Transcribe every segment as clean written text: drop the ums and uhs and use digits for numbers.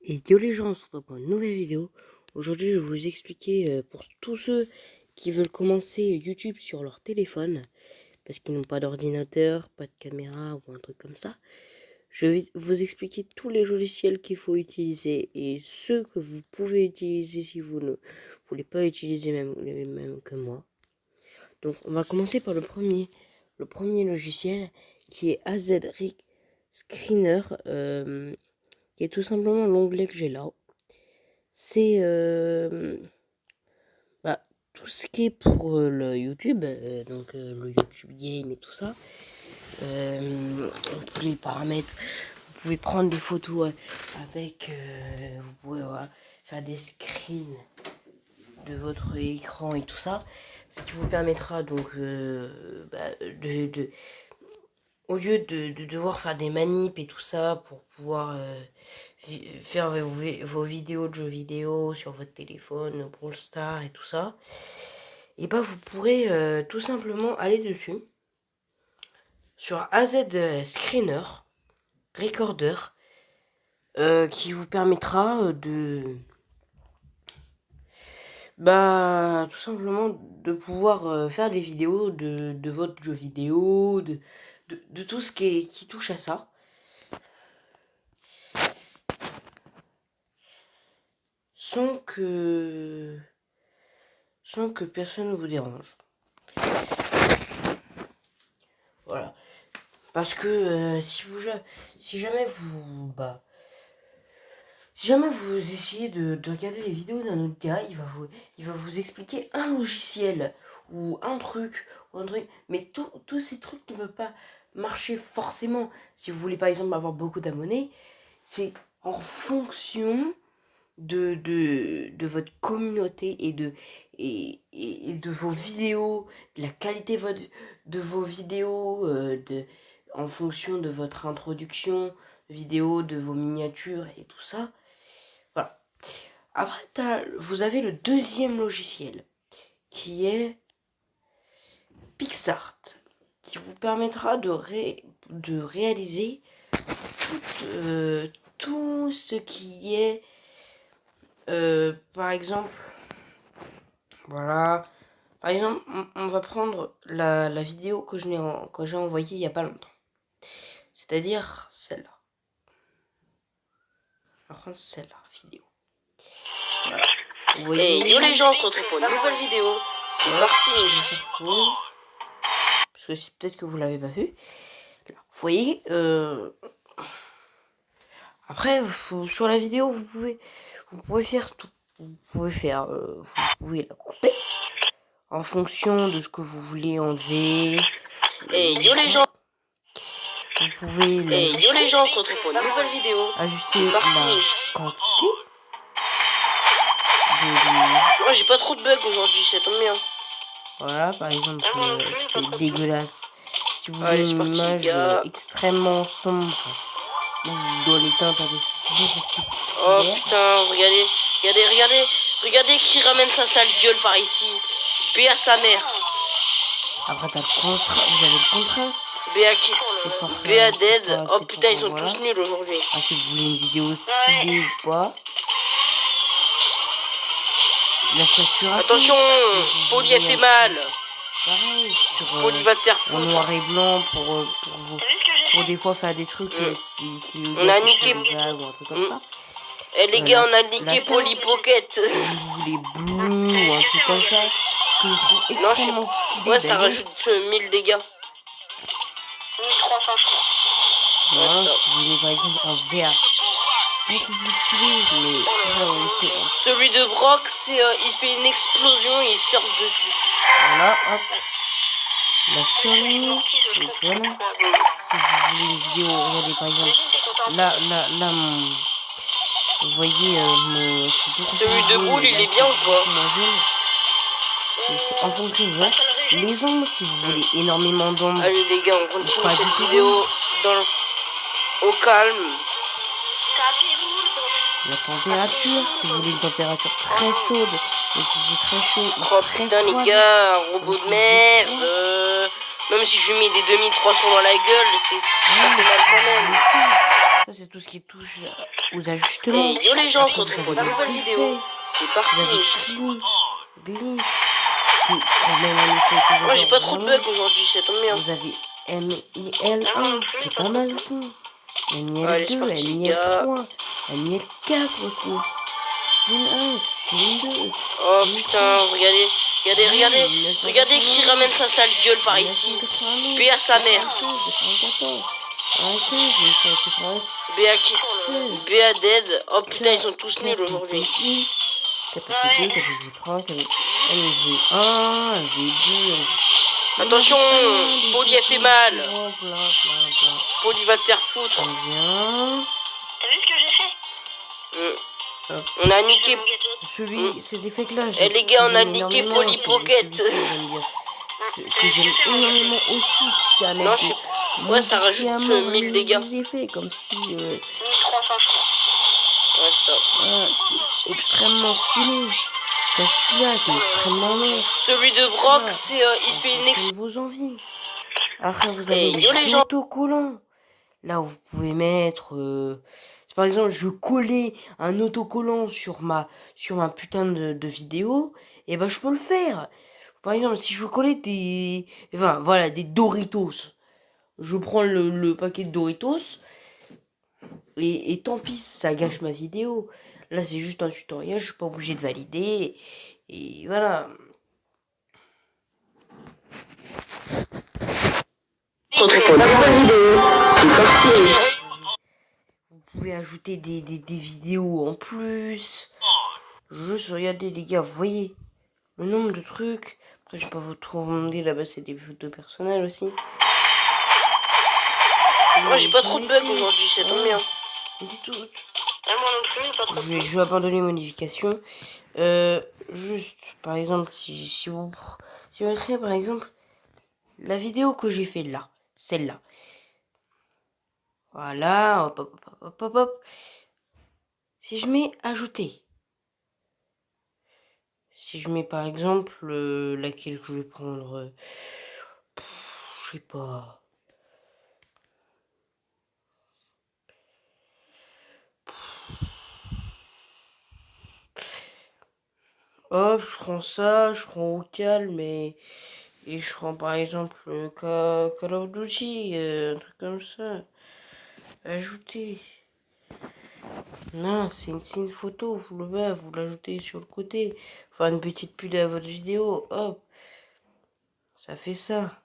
Et yo les gens, on se retrouve pour une nouvelle vidéo. Aujourd'hui, je vais vous expliquer pour tous ceux qui veulent commencer YouTube sur leur téléphone, parce qu'ils n'ont pas d'ordinateur, pas de caméra ou un truc comme ça. Je vais vous expliquer tous les logiciels qu'il faut utiliser et ceux que vous pouvez utiliser si vous ne voulez pas utiliser même, les mêmes que moi. Donc, on va commencer par le premier logiciel qui est AZ Rig Screener, qui est tout simplement l'onglet que j'ai là. C'est tout ce qui est pour le YouTube, donc le YouTube Game et tout ça. Tous les paramètres, vous pouvez prendre des photos avec, vous pouvez faire des screens de votre écran et tout ça, ce qui vous permettra donc au lieu de devoir faire des manips et tout ça pour pouvoir faire vos vidéos de jeux vidéo sur votre téléphone, Brawl Stars et tout ça, et bah vous pourrez tout simplement aller dessus sur AZ Screener Recorder, qui vous permettra tout simplement de pouvoir faire des vidéos de votre jeu vidéo, de tout ce qui touche à ça. Sans que personne ne vous dérange. Voilà. Parce que si jamais vous essayez de regarder les vidéos d'un autre gars, il va vous expliquer un logiciel ou un truc, mais tous ces trucs ne peuvent pas marcher forcément. Si vous voulez par exemple avoir beaucoup d'abonnés, c'est en fonction de votre communauté et de vos vidéos, de la qualité de vos vidéos, en fonction de votre introduction vidéo, de vos miniatures et tout ça. Voilà. Après, vous avez le deuxième logiciel qui est PixArt, qui vous permettra de réaliser tout ce qui est par exemple, voilà. Par exemple, on va prendre la vidéo que j'ai envoyée il n'y a pas longtemps. C'est-à-dire celle-là. On va prendre celle-là, vidéo. Voilà. Vous voyez. Et yo les gens, on se retrouve pour une nouvelle vidéo. Je vais faire pause. Parce que peut-être que vous l'avez pas vu. Là. Vous voyez. Après, sur la vidéo, vous pouvez faire tout. Vous pouvez la couper en fonction de ce que vous voulez enlever. Et yo les gens. Vous pouvez Et yo les gens, on se retrouve pour une nouvelle vidéo. ajuster la quantité Oh, j'ai pas trop de bugs aujourd'hui, ça tombe bien. Voilà, par exemple, c'est dégueulasse. Si vous voulez une image extrêmement sombre ou dans les teintes un peu beaucoup plus claires. Oh putain, regardez qui ramène sa sale gueule par ici. B à sa mère. Après vous avez le contraste. C'est parfait. B à dead. Oh putain, ils sont tous nuls aujourd'hui. Ah, si vous voulez une vidéo stylée ou pas. La saturation. Attention, Poly a fait mal. Pareil, Poly va te faire en noir et blanc pour des fois faire des trucs si on a niqué ou un truc comme ça. Eh les gars, on a niqué Poly Pocket. Si vous voulez bleu ou un truc comme ça, ce que je trouve extrêmement stylé. Ouais, ça rajoute 1000 dégâts. 1300 je crois. Voilà, si vous voulez par exemple un vert, c'est beaucoup plus stylé, mais je préfère le laisser. Celui de Brock, il fait une explosion et il surfe dessus. Voilà, hop. La surlignée. Donc voilà. Si vous voulez une vidéo, regardez par exemple. Là, vous voyez, c'est beaucoup plus celui de boule, il est bien ou pas? Moins jaune. C'est en fonction, voilà. Les ombres, si vous voulez énormément d'ombres. Allez les gars, on continue pas cette du tout vidéo au calme. La température, si vous voulez une température très chaude, mais si c'est très chaud ou oh très putain froid, les gars, robot de merde. Même si je lui mets des 2300 dans la gueule, ça fait mal quand même. Ça, c'est tout ce qui touche aux ajustements. Yo les gens, on se Après, vous retrouve avez pour des une nouvelle vidéo. effets. C'est Vous avez parti. Glitch, qui est quand même un effet que Moi j'ai j'adore pas trop de vraiment. bugs aujourd'hui, ça tombe bien. Vous avez MIL1, qui est pas mal aussi. Allez, c'est MIL2, parti les gars. MIL3, MIL4 aussi. Sun 1, Sun 2, Oh Sun 3. putain, regardez, regardez, regardez. Regardez qui ramène sa sale gueule par ici. 1992, B à sa mère. 93, 94, 95, 1996, BA qui BA dead. Oh putain, ils sont tous nuls aujourd'hui. KPPI, KPP2, KPP3, MV1, MV2, Attention, Poli a fait mal. plein. Poli va te faire foutre. J'en viens. T'as vu ce que j'ai fait? Hop. On a niqué. Cet effet-là, Eh les gars, on a niqué énormément. Poli Pocket. Celui-ci, j'aime bien. Ce que j'aime énormément aussi, qui permet Non, de ouais, ça modifier à rajoute mort 1000 dégâts. les effets, comme si... 1300 je crois. Ouais, ça. Ah, c'est extrêmement stylé. T'as celui-là qui est extrêmement moche. Celui de Brock, Celui-là, il en fait une fonction de vos envies. Après, vous avez yo, les les gens. autocollants. Là où vous pouvez mettre... si par exemple, je collais un autocollant sur ma putain de vidéo, et ben je peux le faire. Par exemple, si je collais des... Enfin, voilà, des Doritos. Je prends le paquet de Doritos, et tant pis, ça gâche ma vidéo. Là, c'est juste un tutoriel, je suis pas obligé de valider. Et voilà. Vous pouvez ajouter des vidéos en plus. Juste regardez les gars, vous voyez le nombre de trucs. Après, je vais pas vous trop demander, là-bas c'est des photos personnelles aussi. Moi j'ai pas trop de bugs aujourd'hui, ça tombe bien. Mais c'est tout. Moi non plus, pas trop. Je vais abandonner modification. Juste, par exemple, si vous créez par exemple la vidéo que j'ai fait là, celle-là. Voilà, hop. Si je mets ajouter. Si je mets par exemple laquelle que je vais prendre, je sais pas. Hop, je prends ça, je prends au calme et je prends par exemple Call of Duty, un truc comme ça. Ajouter. Non, c'est une photo, vous l'ajoutez sur le côté. Enfin, une petite pub à votre vidéo, hop. Ça fait ça.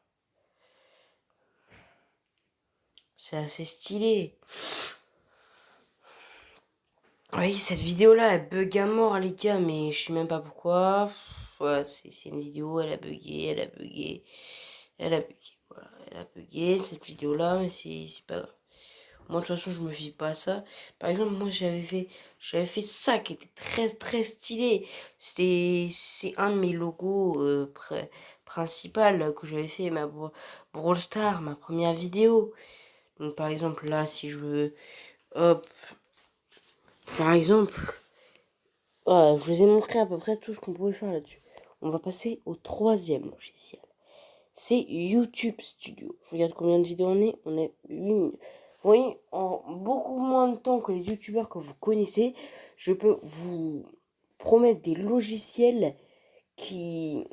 C'est assez stylé. Oui, cette vidéo-là, elle bug à mort, les gars, mais je sais même pas pourquoi. Ouais, c'est une vidéo, elle a bugué. Voilà, elle a bugué, cette vidéo-là, mais c'est pas grave. Moi, de toute façon, je me fie pas à ça. Par exemple, moi, j'avais fait ça qui était très stylé. C'est un de mes logos principal que j'avais fait, ma Brawl Star, ma première vidéo. Donc, par exemple, là, si je veux, hop, par exemple, voilà, je vous ai montré à peu près tout ce qu'on pouvait faire là-dessus. On va passer au troisième logiciel. C'est YouTube Studio. Je regarde combien de vidéos on est. On est 8 minutes. Vous voyez, en beaucoup moins de temps que les youtubeurs que vous connaissez, je peux vous promettre des logiciels qui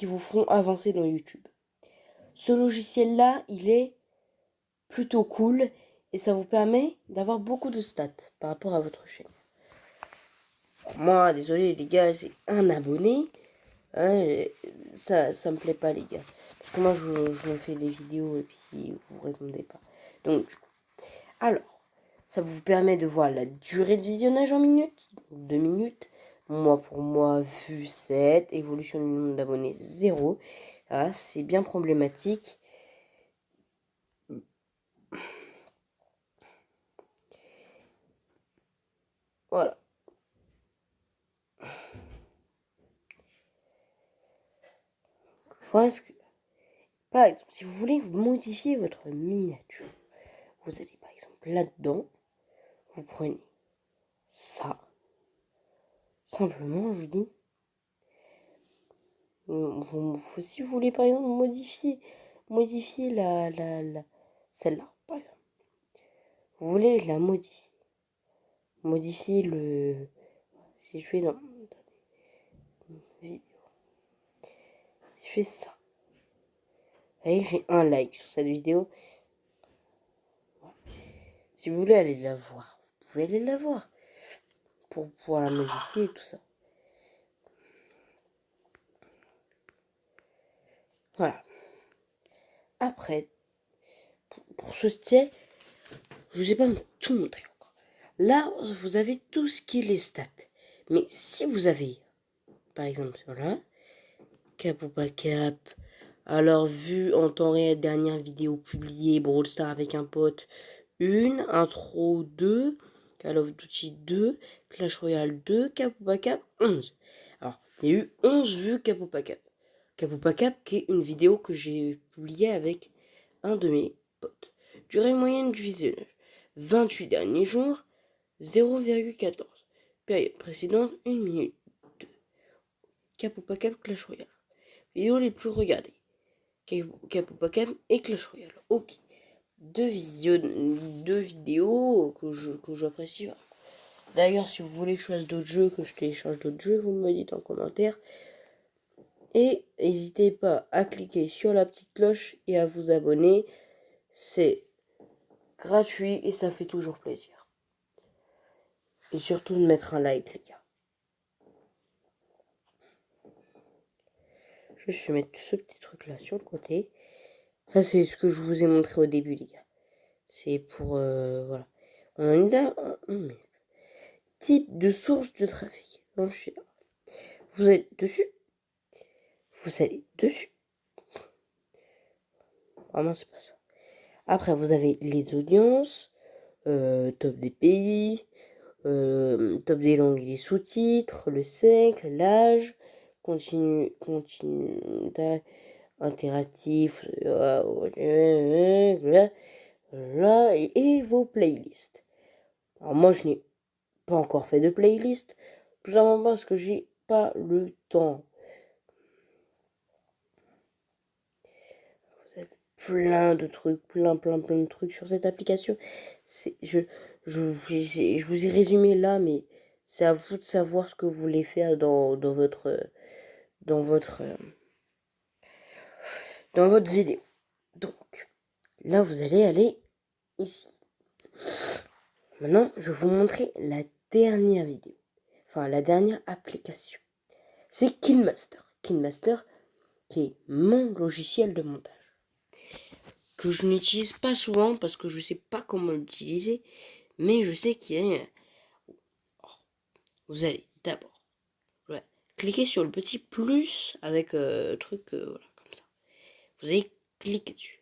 vous feront avancer dans YouTube. Ce logiciel-là, il est plutôt cool et ça vous permet d'avoir beaucoup de stats par rapport à votre chaîne. Moi, désolé les gars, c'est un abonné. Hein, ça me plaît pas les gars. Parce que moi, je me fais des vidéos et puis vous répondez pas. Donc, alors, ça vous permet de voir la durée de visionnage en minutes, 2 minutes. Moi, pour moi, vue 7, évolution du nombre d'abonnés 0. Ah, c'est bien problématique. Voilà. Parce que, par exemple, si vous voulez modifier votre miniature, vous allez par exemple là-dedans, vous prenez ça. Simplement, je vous dis, si vous voulez par exemple modifier celle-là, par exemple, vous voulez la modifier. Modifier le... Si je fais dans... Vidéo. Si je fais ça. Vous voyez, j'ai un like sur cette vidéo. Si vous voulez aller la voir, vous pouvez aller la voir. Pour pouvoir la modifier et tout ça. Voilà. Après, pour ce style, je vous ai pas tout montré encore. Là, vous avez tout ce qui est les stats. Mais si vous avez, par exemple, voilà, cap ou pas cap, alors vu en temps réel, dernière vidéo publiée, Brawl Stars avec un pote, 1, intro 2, Call of Duty 2, Clash Royale 2, cap ou pas cap, 11. Alors, il y a eu 11 vues cap ou pas cap. Cap ou pas cap, qui est une vidéo que j'ai publiée avec un de mes potes. Durée moyenne du visionnage, 28 derniers jours, 0,14. Période précédente, 1 minute 2. Cap ou pas cap, Clash Royale. Vidéos les plus regardées. Cap ou pas cap et Clash Royale. Ok. Deux vidéos que j'apprécie. D'ailleurs, si vous voulez que je fasse d'autres jeux, que je télécharge d'autres jeux, vous me dites en commentaire. Et n'hésitez pas à cliquer sur la petite cloche et à vous abonner. C'est gratuit et ça fait toujours plaisir. Et surtout de mettre un like, les gars. Je vais mettre ce petit truc là sur le côté. Ça, c'est ce que je vous ai montré au début, les gars. C'est pour... voilà. On a une type de source de trafic. Donc, je suis là. Vous êtes dessus. Vous allez dessus. Vraiment, c'est pas ça. Après, vous avez les audiences, top des pays, top des langues et des sous-titres, le sexe, l'âge, continu, interactif, et vos playlists. Alors moi, je n'ai pas encore fait de playlist, tout simplement parce que j'ai pas le temps. Vous avez plein de trucs, plein de trucs sur cette application. Je vous ai résumé là, mais c'est à vous de savoir ce que vous voulez faire dans votre vidéo. Donc, là, vous allez aller ici. Maintenant, je vais vous montrer la dernière vidéo. Enfin, la dernière application. C'est KineMaster. KineMaster, qui est mon logiciel de montage. Que je n'utilise pas souvent parce que je ne sais pas comment l'utiliser. Mais je sais qu'il y a... Vous allez d'abord cliquer sur le petit plus avec truc, voilà, comme ça. Vous allez cliquer dessus.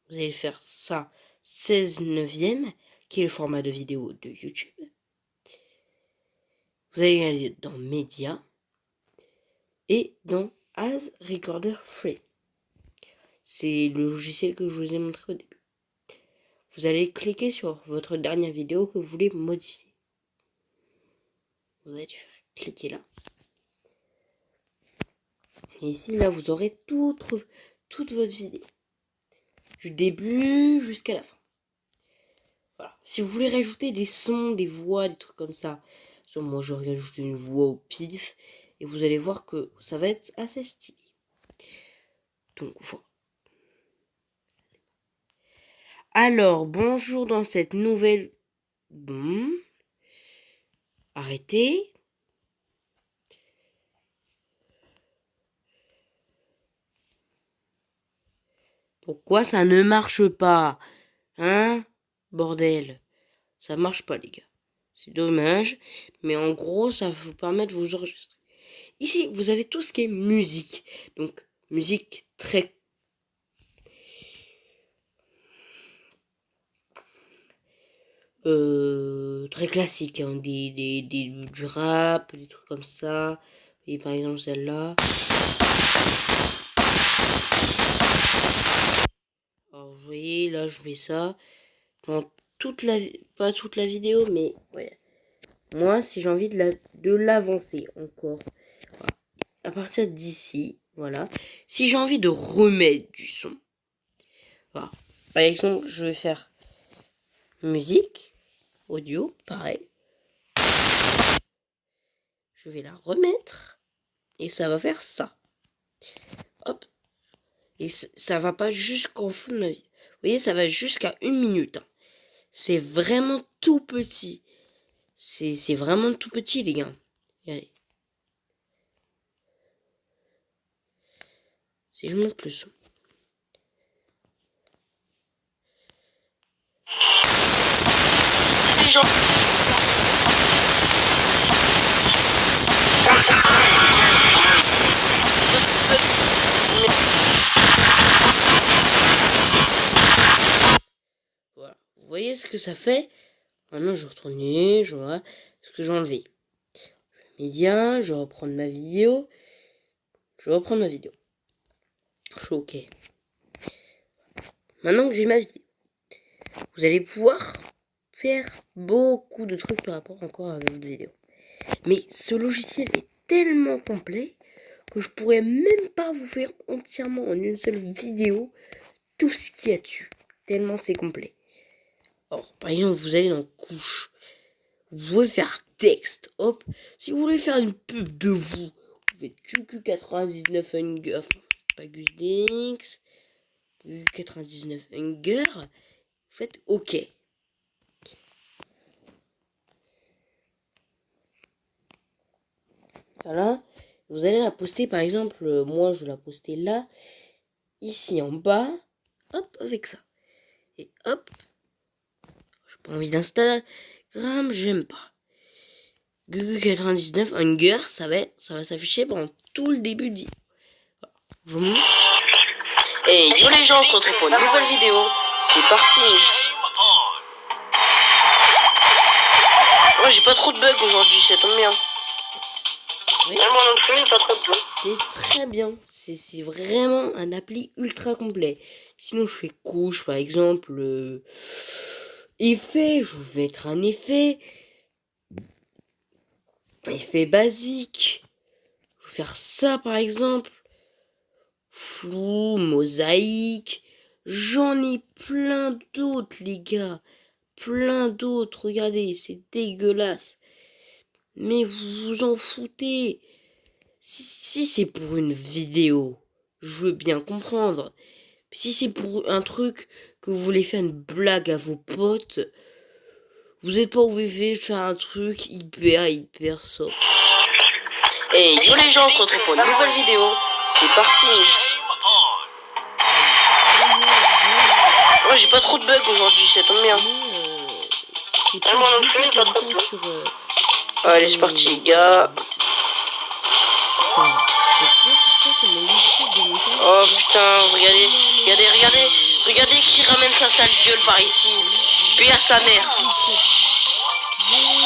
Vous allez faire ça 16/9, qui est le format de vidéo de YouTube. Vous allez aller dans Média et dans As Recorder Free. C'est le logiciel que je vous ai montré au début. Vous allez cliquer sur votre dernière vidéo que vous voulez modifier. Vous allez faire cliquer là. Et ici, là, vous aurez toute votre vidéo. Du début jusqu'à la fin. Voilà. Si vous voulez rajouter des sons, des voix, des trucs comme ça, moi je rajoute une voix au pif. Et vous allez voir que ça va être assez stylé. Donc voilà. Alors, bonjour dans cette nouvelle... Bon. Arrêtez. Pourquoi ça ne marche pas? Hein? Bordel. Ça marche pas, les gars. C'est dommage. Mais en gros, ça vous permet de vous enregistrer. Ici, vous avez tout ce qui est musique. Donc, musique très... très classique. Hein. Du rap, des trucs comme ça. Et par exemple, celle-là. Alors, vous voyez, là, je mets ça. Dans pas toute la vidéo, mais ouais. Moi, si j'ai envie de l'avancer encore, voilà. À partir d'ici, voilà. Si j'ai envie de remettre du son, voilà. Par exemple, je vais faire musique, audio, pareil. Je vais la remettre et ça va faire ça. Hop. Et ça va pas jusqu'en fond de ma vie. Vous voyez, ça va jusqu'à 1 minute. Hein. C'est vraiment tout petit. C'est vraiment tout petit, les gars. Regardez. Si je monte le son. Voilà. Vous voyez ce que ça fait? Maintenant, je retourne, je vois ce que j'ai enlevé. Média, je vais reprendre ma vidéo. Je suis OK. Maintenant que j'ai ma vidéo, vous allez pouvoir faire beaucoup de trucs par rapport encore à votre vidéo. Mais ce logiciel est tellement complet que je pourrais même pas vous faire entièrement en une seule vidéo tout ce qu'il y a dessus. Tellement c'est complet. Alors, par exemple, vous allez dans couche. Vous pouvez faire texte. Hop. Si vous voulez faire une pub de vous faites QQ99 Hunger. Enfin, pas GusDinks. QQ99 Hunger. Vous faites OK. Voilà. Vous allez la poster, par exemple, moi je vais la poster là. Ici en bas. Hop, avec ça. Et hop. J'ai pas envie d'Instagram, j'aime pas. Gugu99 Hunger, ça va s'afficher pendant tout le début de vidéo. Voilà. Je vous montre. Et yo les gens, on se retrouve pour une nouvelle vidéo. C'est parti. Moi j'ai pas trop de bugs aujourd'hui, ça tombe bien. Oui. Moi non plus, pas trop de bugs. C'est très bien. C'est vraiment un appli ultra complet. Sinon, je fais couche, par exemple. Effet, je vais mettre un effet. Effet basique. Je vais faire ça, par exemple. Flou, mosaïque. J'en ai plein d'autres, les gars. Plein d'autres. Regardez, c'est dégueulasse. Mais vous vous en foutez. Si c'est pour une vidéo, je veux bien comprendre. Si c'est pour un truc que vous voulez faire une blague à vos potes, vous n'êtes pas obligé de faire un truc hyper soft. Et yo les gens, on se retrouve pour une nouvelle vidéo. C'est parti. Moi j'ai pas trop de bugs aujourd'hui, ça tombe bien. Mais c'est moi pas non du plus, tout pas comme trop de ça bugs. sur Allez, c'est parti les gars. Donc là, ça c'est mon logiciel de montage. Oh putain, regardez qui ramène sa sale gueule par ici. Paix à sa mère. Beaucoup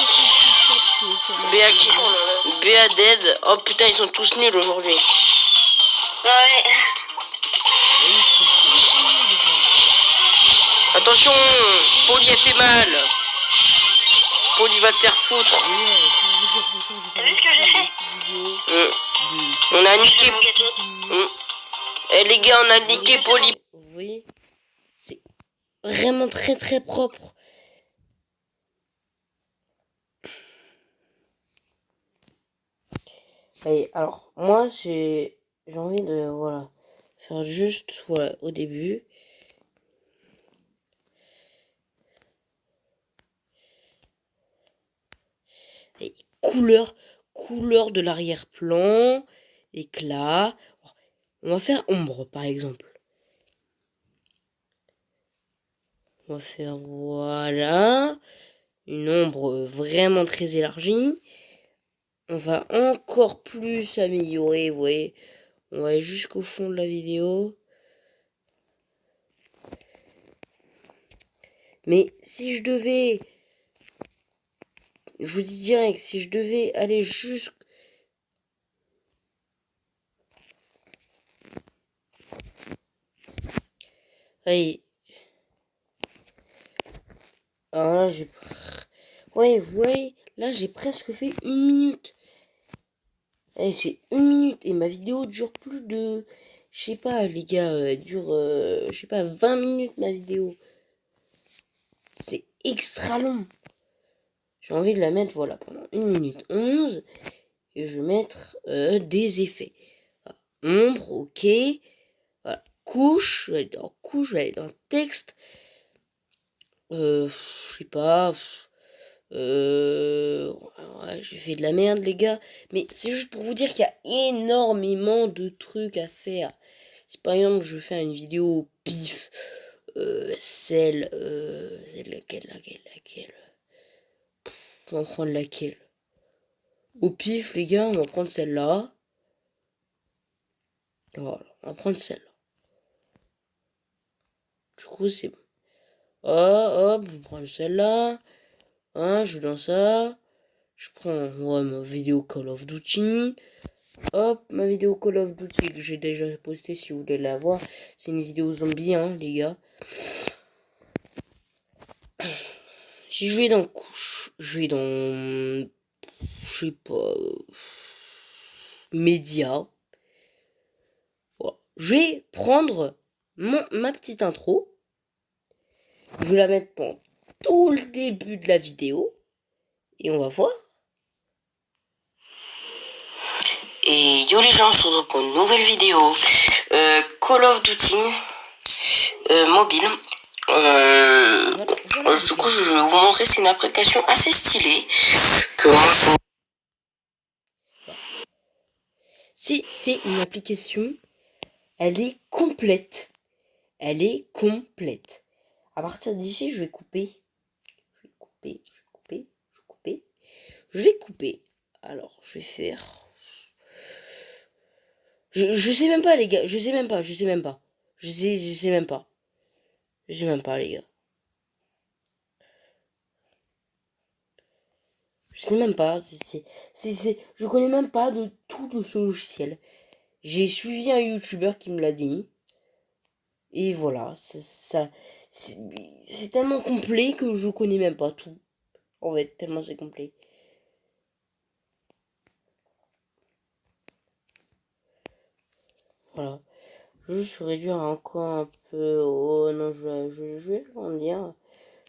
plus propre que sur ma Béa vidéo. Béa dead. Oh putain, ils sont tous nuls aujourd'hui. Ouais. Oui, c'est beaucoup mieux, les gars. Attention, Poli a fait mal. Poli va te faire foutre. Et ouais, pour vous dire, ce soir, je vais T'as faire vu ce que j'ai fait une petite vidéo de On a niqué. quelques minutes. Eh les gars, on a niqué Poli. Vous voyez, c'est vraiment très propre. Et alors, moi, j'ai envie de, voilà, faire juste, voilà, au début. Et couleur de l'arrière-plan, éclat. On va faire ombre, par exemple. On va faire, voilà, une ombre vraiment très élargie. On va encore plus améliorer, vous voyez. On va aller jusqu'au fond de la vidéo. Mais si je devais... Je vous dis direct, si je devais aller jusqu'au... Allez. Alors là, j'ai... Ouais, vous voyez, là, j'ai presque fait 1 minute. Allez, c'est 1 minute. Et ma vidéo dure plus de... Je sais pas, les gars, elle dure... je sais pas, 20 minutes, ma vidéo. C'est extra long. J'ai envie de la mettre, voilà, pendant 1 minute 11. Et je vais mettre des effets. Voilà. Ombre, ok. Voilà. Couche, je vais aller dans couche, je vais aller dans texte. Je sais pas. Ouais, j'ai fait de la merde, les gars. Mais c'est juste pour vous dire qu'il y a énormément de trucs à faire. Si par exemple je fais une vidéo pif, celle laquelle on va prendre laquelle? Au pif, les gars, on va prendre celle-là. Voilà, on va prendre celle-là. Du coup, c'est bon. Hop, je prends celle-là. Hein, je vais dans ça. Je prends ma vidéo Call of Duty. Hop, ma vidéo Call of Duty que j'ai déjà postée si vous voulez la voir. C'est une vidéo zombie, hein, les gars. Si je vais dans couche, je vais dans... Je sais pas... médias. Voilà. Je vais prendre ma petite intro. Je vais la mettre pendant tout le début de la vidéo. Et on va voir. Et yo les gens, on se retrouve pour une nouvelle vidéo. Call of Duty mobile. Du coup, je vais vous montrer, c'est une application assez stylée. Que moi, c'est une application, elle est complète. Elle est complète. À partir d'ici, je vais couper. Je vais couper. Alors, je vais faire... Je sais même pas, les gars. Je sais même pas. Je sais même pas, les gars. Je sais même pas. Je connais même pas de tout de ce logiciel. J'ai suivi un YouTuber qui me l'a dit. Et voilà. C'est tellement complet que je connais même pas tout. En fait, tellement c'est complet. Voilà. Juste réduire encore un peu. Oh non, je vais agrandir.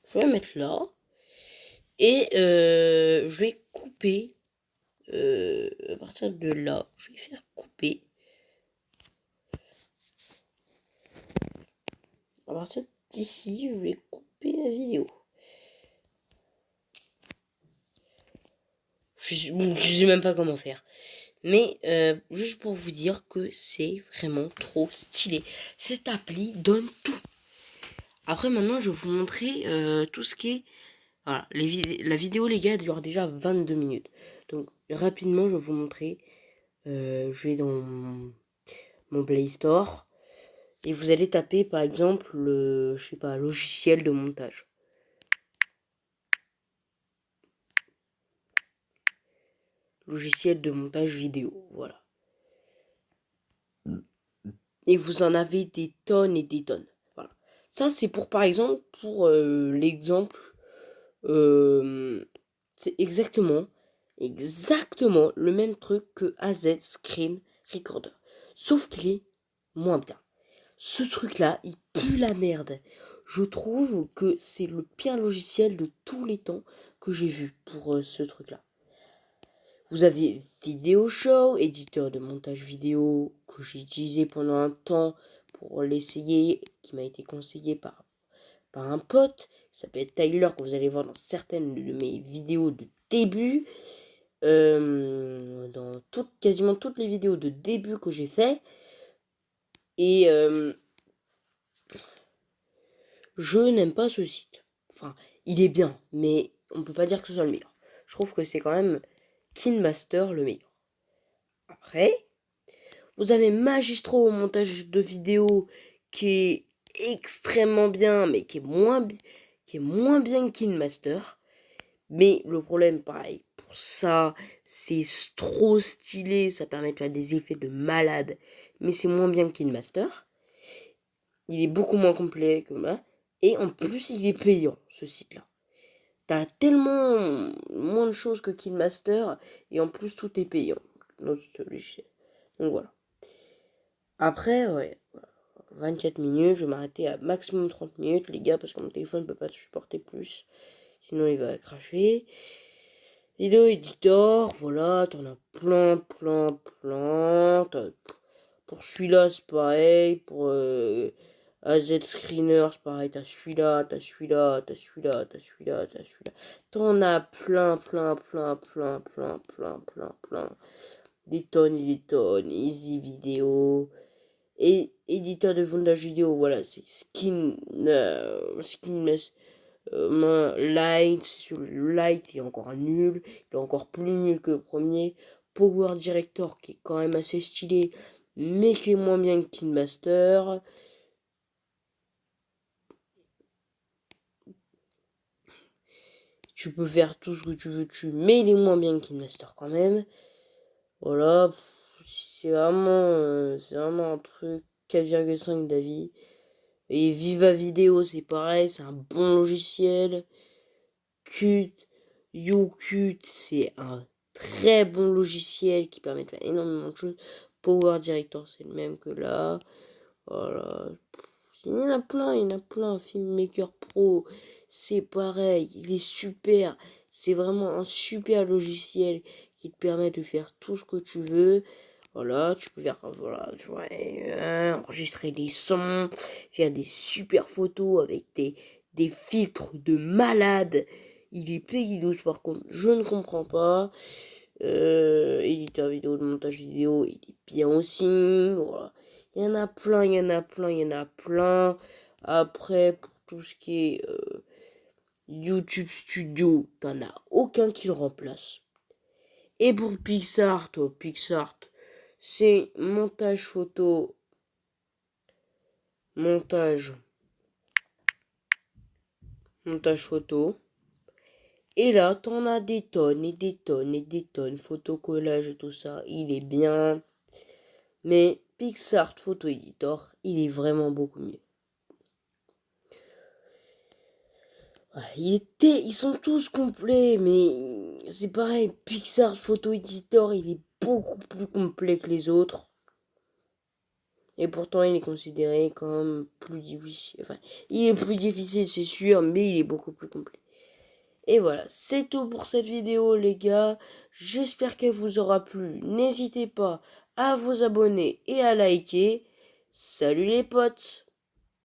Je vais mettre là. Et je vais couper. À partir de là, je vais faire couper. À partir d'ici, je vais couper la vidéo. Je sais même pas comment faire. Mais juste pour vous dire que c'est vraiment trop stylé. Cette appli donne tout. Après maintenant, je vais vous montrer tout ce qui est... Voilà, la vidéo, les gars, dure déjà 22 minutes. Donc rapidement, je vais vous montrer. Je vais dans mon Play Store. Et vous allez taper par exemple, je sais pas, logiciel de montage. Logiciel de montage vidéo, voilà. Et vous en avez des tonnes et des tonnes. Voilà. Ça, c'est pour, par exemple, pour l'exemple, c'est exactement le même truc que AZ Screen Recorder. Sauf qu'il est moins bien. Ce truc-là, il pue la merde. Je trouve que c'est le pire logiciel de tous les temps que j'ai vu pour ce truc-là. Vous avez Video Show, éditeur de montage vidéo que j'ai utilisé pendant un temps pour l'essayer, qui m'a été conseillé par un pote qui s'appelle Tyler, que vous allez voir dans certaines de mes vidéos de début. Dans quasiment toutes les vidéos de début que j'ai fait. Et je n'aime pas ce site. Enfin, il est bien, mais on peut pas dire que ce soit le meilleur. Je trouve que c'est quand même KineMaster le meilleur. Après, vous avez Magistro au montage de vidéo qui est extrêmement bien, mais qui est moins bien que KineMaster. Mais le problème, pareil, pour ça, c'est trop stylé, ça permet de faire des effets de malade, mais c'est moins bien que KineMaster. Il est beaucoup moins complet que moi. Et en plus, il est payant, ce site-là. T'as tellement moins de choses que KineMaster, et en plus, tout est payant dans ce logiciel. Donc voilà. Après, ouais. 24 minutes. Je vais m'arrêter à maximum 30 minutes, les gars, parce que mon téléphone ne peut pas supporter plus. Sinon, il va cracher. Vidéo éditeur, voilà, t'en as plein. Pour celui-là, c'est pareil. Pour AZ Screener, c'est pareil. T'as celui-là. T'en as plein. Des tonnes et des tonnes. Easy Vidéo. Et éditeur de fondage vidéo, voilà, c'est Light. Le Light il est encore nul, il est encore plus nul que le premier. Power Director qui est quand même assez stylé, mais qui est moins bien que KineMaster. Tu peux faire tout ce que tu veux dessus, mais il est moins bien que KineMaster quand même. Voilà, c'est vraiment un truc 4,5 d'avis. Et Viva Vidéo, c'est pareil, c'est un bon logiciel. YouCut, c'est un très bon logiciel qui permet de faire énormément de choses. Power Director, c'est le même que là. Voilà. Il y en a plein. Filmmaker Pro, c'est pareil, il est super. C'est vraiment un super logiciel qui te permet de faire tout ce que tu veux. Voilà, tu peux faire, voilà, enregistrer des sons, faire des super photos avec des filtres de malade. Il est payé par contre, je ne comprends pas. Éditeur vidéo, de montage vidéo, il est bien aussi. Voilà. Il y en a plein. Après, pour tout ce qui est YouTube Studio, t'en as aucun qui le remplace. Et pour Pixart, c'est montage photo, montage photo. Et là, t'en as des tonnes, photocollage et tout ça, il est bien. Mais Pixart Photo Editor, il est vraiment beaucoup mieux. Ils sont tous complets, mais c'est pareil, Pixart Photo Editor, il est beaucoup plus complet que les autres. Et pourtant, il est considéré comme plus difficile. Enfin, il est plus difficile, c'est sûr, mais il est beaucoup plus complet. Et voilà, c'est tout pour cette vidéo, les gars. J'espère qu'elle vous aura plu. N'hésitez pas à vous abonner et à liker. Salut les potes!